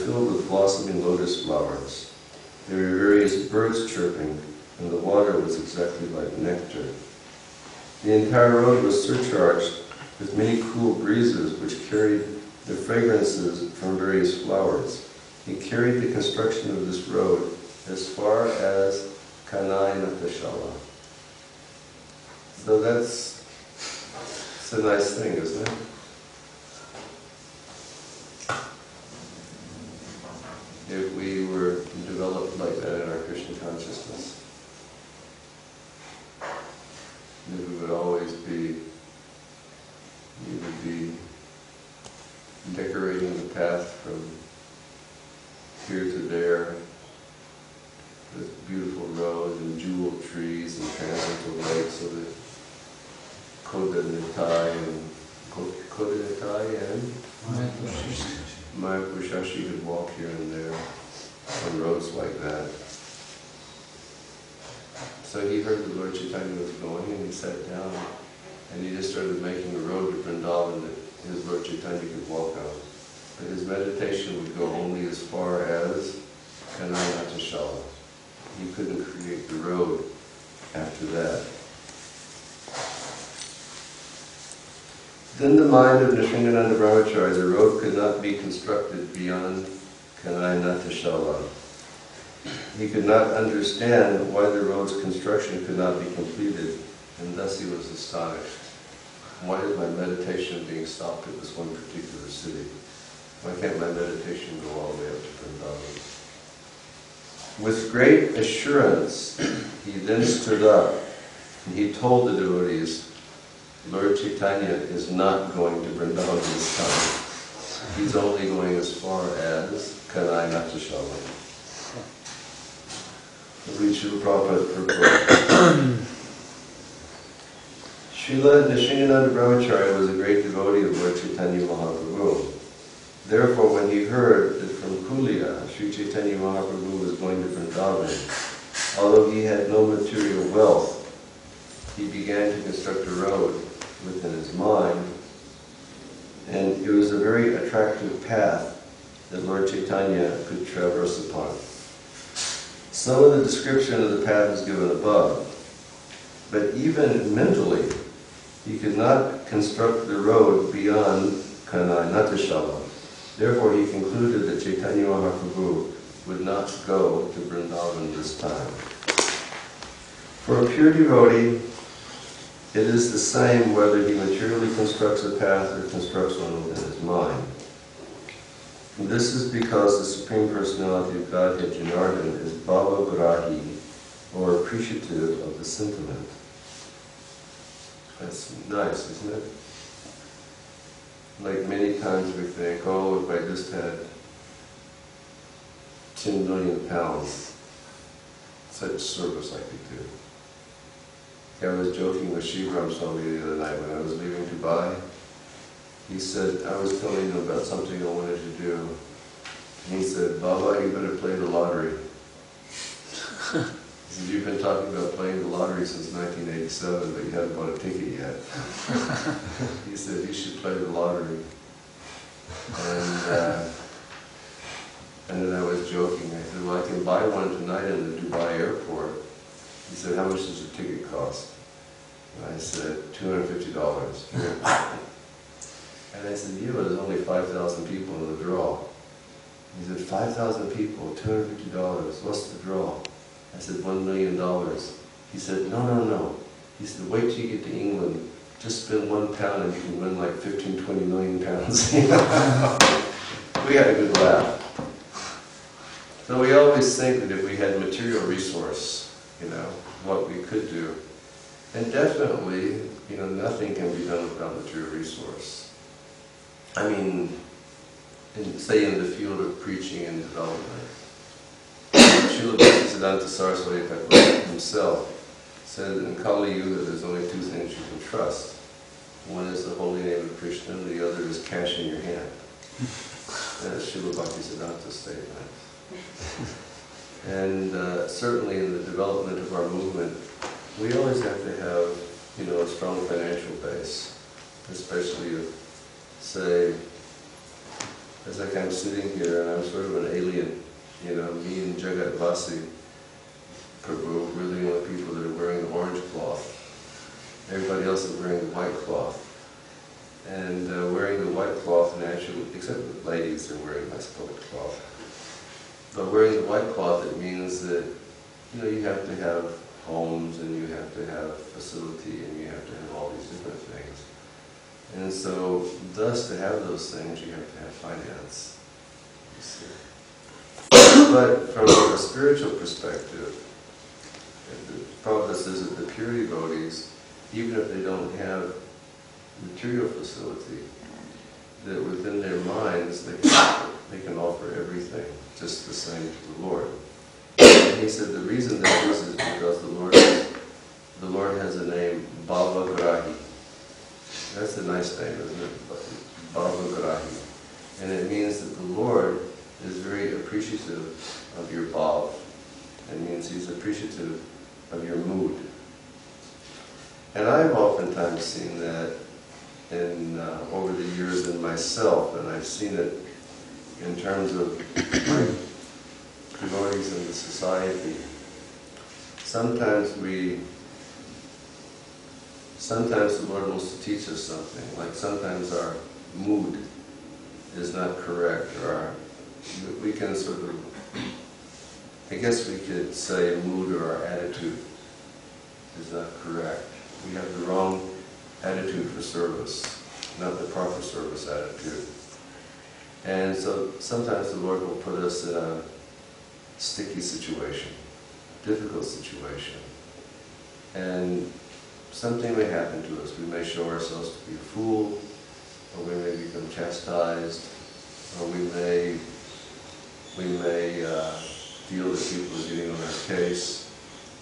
filled with blossoming lotus flowers. There were various birds chirping, and the water was exactly like nectar. The entire road was surcharged with many cool breezes which carried the fragrances from various flowers. He carried the construction of this road as far as Kanai Natashala. So it's a nice thing, isn't it? If we were developed like that in our Krishna consciousness, we would always be, we would be decorating the path from here to there with beautiful roads and jeweled trees and transcendental lakes, so that Koda Nitai and Maya Pushashi could walk here and there on roads like that. So he heard that Lord Chaitanya was going, and he sat down and he just started making a road to Vrindavan that his Lord Chaitanya could walk on. But his meditation would go only as far as Kananatashala. He couldn't create the road after that. Within the mind of Nrsingananda Brahmachari, the road could not be constructed beyond Kananatashala. He could not understand why the road's construction could not be completed, and thus he was astonished. Why is my meditation being stopped at this one particular city? Why can't my meditation go all the way up to Vrindavan? With great assurance, he then stood up and he told the devotees, Lord Chaitanya is not going to Vrindavan this time. He's only going as far as Kanai Natashala. Read Srila Prabhupada purport. Srila Nrsingananda Brahmachari was a great devotee of Lord Chaitanya Mahaprabhu. Therefore, when he heard that from Kulia, Sri Chaitanya Mahaprabhu was going to Vrindavan, although he had no material wealth, he began to construct a road within his mind, and it was a very attractive path that Lord Chaitanya could traverse upon. Some of the description of the path is given above, but even mentally, he could not construct the road beyond Kanai Natashala. Therefore, he concluded that Chaitanya Mahaprabhu would not go to Vrindavan this time. For a pure devotee, it is the same whether he materially constructs a path or constructs one within his mind. And this is because the Supreme Personality of Godhead, Janardhan, is Bhava Grahi, or appreciative of the sentiment. That's nice, isn't it? Like many times we think, oh, if I just had 10 million pounds, such service I could do. I was joking with Shivram Swami the other night when I was leaving Dubai. He said, I was telling him about something I wanted to do. And he said, Baba, you better play the lottery. He said, you've been talking about playing the lottery since 1987, but you haven't bought a ticket yet. He said, you should play the lottery. And then I was joking. I said, well, I can buy one tonight in the Dubai airport. He said, how much does a ticket cost? And I said, $250. And I said, yeah, but there's only 5,000 people in the draw. He said, 5,000 people, $250, what's the draw? I said, $1 million. He said, no. He said, wait till you get to England, just spend £1 and you can win like 15, 20 million pounds. We had a good laugh. So we always think that if we had material resource, what we could do. And definitely, nothing can be done without material resource. I mean, say in the field of preaching and development. Srila Bhaktisiddhanta Saraswati Thakur himself said that in Kali Yuga there's only two things you can trust. One is the holy name of Krishna, and the other is cash in your hand. That's Srila Bhaktisiddhanta's statement. And certainly in the development of our movement, we always have to have, a strong financial base, especially if, say, It's like I'm sitting here and I'm sort of an alien, you know, me and Jagat Vasi, Prabhu, we're the only people that are wearing the orange cloth. Everybody else is wearing the white cloth. And wearing the white cloth naturally, except the ladies are wearing nice colored cloth. But wearing the white cloth, it means that, you know, you have to have homes and you have to have facility and you have to have all these different things. And so, thus, to have those things, you have to have finance, you see. But from a spiritual perspective, the Prabhupada says that the pure devotees, even if they don't have material facility, that within their minds they can offer everything, just the same to the Lord. And he said the reason that this is because the Lord has a name, Bhavagrahi. That's a nice name, isn't it? Bhavagrahi. And it means that the Lord is very appreciative of your bhav. It means He's appreciative of your mood. And I've oftentimes seen that over the years in myself, and I've seen it in terms of my devotees in the society. Sometimes the Lord wants to teach us something, like sometimes our mood is not correct, or we can sort of, I guess we could say mood or our attitude is not correct. We have the wrong attitude for service, not the proper service attitude. And so sometimes the Lord will put us in a sticky situation, difficult situation. And something may happen to us. We may show ourselves to be a fool, or we may become chastised, or we may feel that people are getting on our case,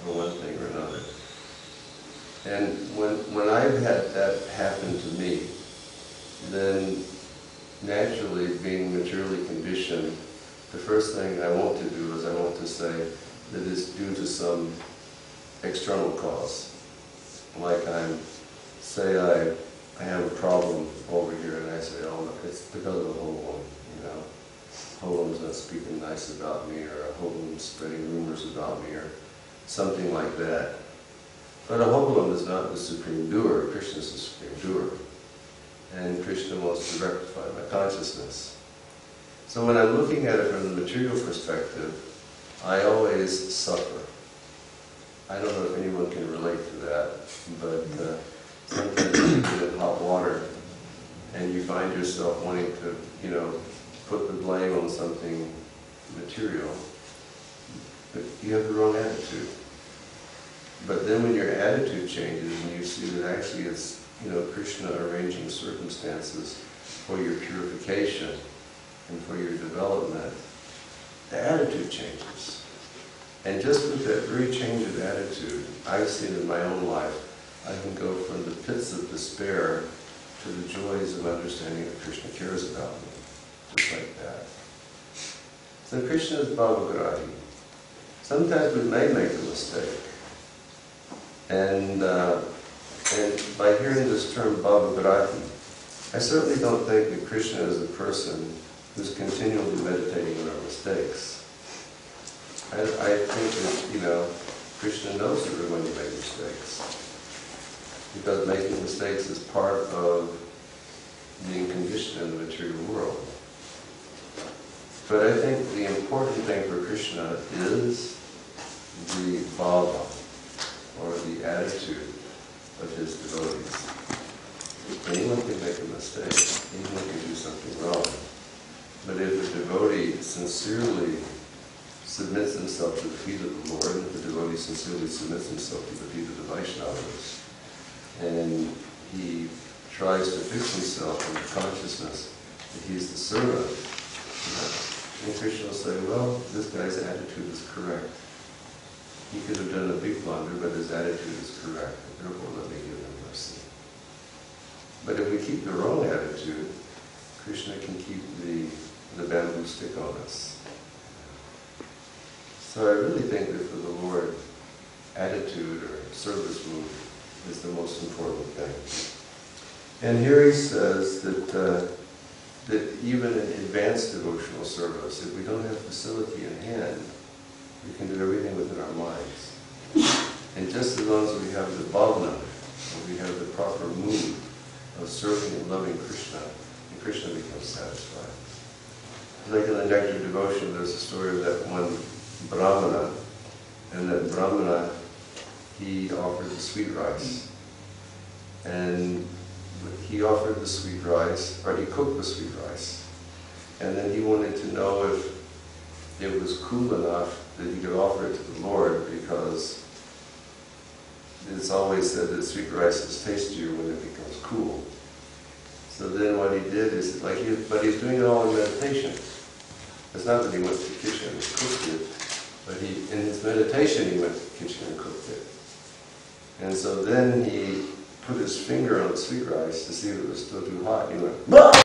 or one thing or another. And when I've had that happen to me, then naturally, being materially conditioned, the first thing I want to do is I want to say that it's due to some external cause. Like say I have a problem over here and I say, oh, it's because of a hobo, you know. Hobo's not speaking nice about me, or a hobo's spreading rumors about me, or something like that. But a hobo is not the supreme doer. Krishna is the supreme doer. And Krishna wants to rectify my consciousness. So when I'm looking at it from the material perspective, I always suffer. I don't know if anyone can relate to that, but sometimes you get in hot water and you find yourself wanting to, you know, put the blame on something material, but you have the wrong attitude. But then when your attitude changes and you see that actually it's, you know, Krishna arranging circumstances for your purification and for your development, the attitude changes. And just with that very change of attitude, I've seen in my own life, I can go from the pits of despair to the joys of understanding that Krishna cares about me. Just like that. So Krishna is Bhavagrahi. Sometimes we may make a mistake. And by hearing this term Bhavagrahi, I certainly don't think that Krishna is a person who's continually meditating on our mistakes. I think that, you know, Krishna knows that we're going to make mistakes. Because making mistakes is part of being conditioned in the material world. But I think the important thing for Krishna is the bhava, or the attitude of his devotees. Anyone can make a mistake, anyone can do something wrong. But if a devotee sincerely submits himself to the feet of the Lord, and if the devotee sincerely submits himself to the feet of the Vaishnavas, and he tries to fix himself in the consciousness that he's the servant, and Krishna will say, well, this guy's attitude is correct. He could have done a big blunder, but his attitude is correct. Therefore, let me give him mercy. But if we keep the wrong attitude, Krishna can keep the bamboo stick on us. So I really think that for the Lord, attitude or service mood is the most important thing. And here he says that that even in advanced devotional service, if we don't have facility in hand, we can do everything within our minds. And just as long as we have the bhavana, we have the proper mood of serving and loving Krishna, and Krishna becomes satisfied. Like in the Nectar Devotion, there's a story of that one Brahmana, and that Brahmana, he offered the sweet rice. And he offered the sweet rice, or he cooked the sweet rice. And then he wanted to know if it was cool enough that he could offer it to the Lord, because it's always said that sweet rice is tastier when it becomes cool. So then what he did is, but he's doing it all in meditation. It's not that he went to the kitchen and cooked it, but in his meditation he went to the kitchen and cooked it. And so then he put his finger on the sweet rice to see if it was still too hot. He went, "Bah!"